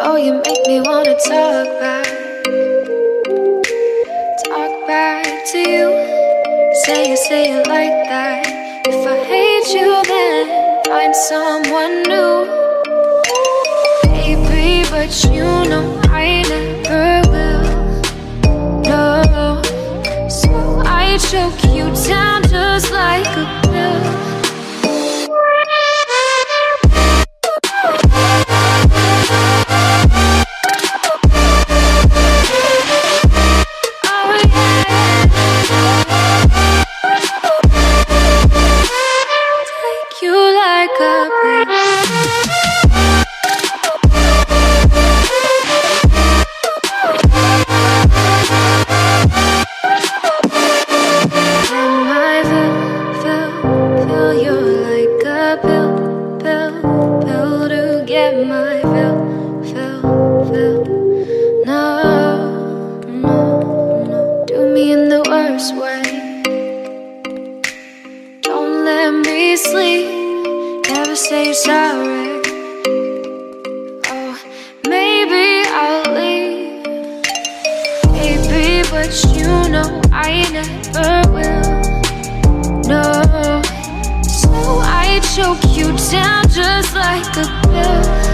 Oh, you make me wanna talk back to you. Say it like that. If I hate you, then find someone new. Baby, but you know I never will. No, so I choke you down just like a pill. Say sorry. Oh, maybe I'll leave, baby, but you know I never will. No, so I choke you down just like a pill.